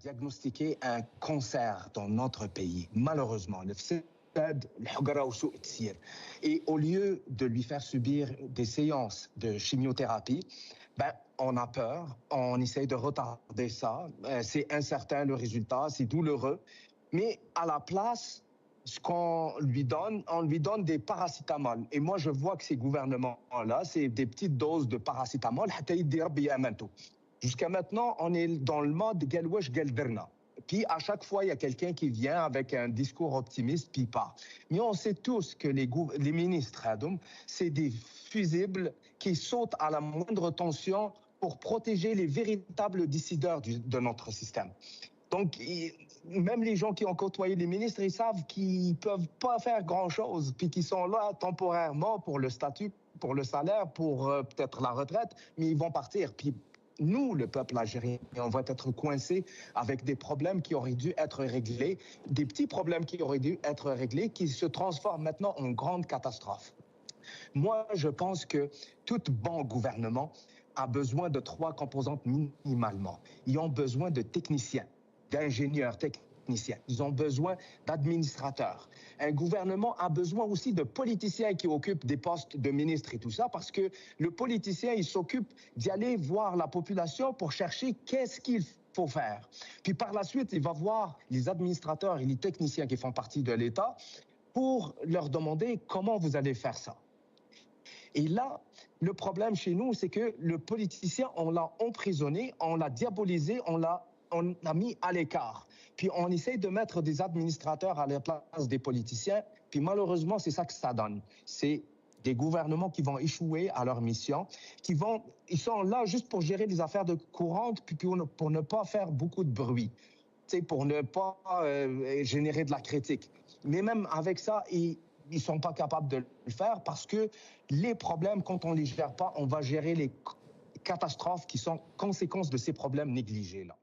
diagnostiqué un cancer dans notre pays, malheureusement. Et au lieu de lui faire subir des séances de chimiothérapie, on a peur, on essaye de retarder ça. C'est incertain le résultat, c'est douloureux. Mais à la place, ce qu'on lui donne, on lui donne des paracétamol. Et moi, je vois que ces gouvernements-là, c'est des petites doses de paracétamol. Jusqu'à maintenant, on est dans le mode « galwesh galderna ». Puis à chaque fois, il y a quelqu'un qui vient avec un discours optimiste, puis part. Mais on sait tous que les ministres, c'est des fusibles qui sautent à la moindre tension pour protéger les véritables décideurs de notre système. Donc, même les gens qui ont côtoyé les ministres, ils savent qu'ils ne peuvent pas faire grand-chose, puis qu'ils sont là temporairement pour le statut, pour le salaire, pour peut-être la retraite, mais ils vont partir. Puis nous, le peuple algérien, on va être coincés avec des problèmes qui auraient dû être réglés, des petits problèmes qui auraient dû être réglés, qui se transforment maintenant en grande catastrophe. Moi, je pense que tout bon gouvernement a besoin de 3 composantes minimalement. Ils ont besoin de techniciens, d'ingénieurs techniciens. Ils ont besoin d'administrateurs. Un gouvernement a besoin aussi de politiciens qui occupent des postes de ministres et tout ça, parce que le politicien, il s'occupe d'y aller voir la population pour chercher qu'est-ce qu'il faut faire. Puis par la suite, il va voir les administrateurs et les techniciens qui font partie de l'État pour leur demander comment vous allez faire ça. Et là, le problème chez nous, c'est que le politicien, on l'a emprisonné, on l'a diabolisé, on l'a mis à l'écart. Puis on essaye de mettre des administrateurs à la place des politiciens. Puis malheureusement, c'est ça que ça donne. C'est des gouvernements qui vont échouer à leur mission, ils sont là juste pour gérer les affaires courantes, puis pour ne pas faire beaucoup de bruit, pour ne pas générer de la critique. Mais même avec ça, ils ne sont pas capables de le faire parce que les problèmes, quand on ne les gère pas, on va gérer les catastrophes qui sont conséquences de ces problèmes négligés-là.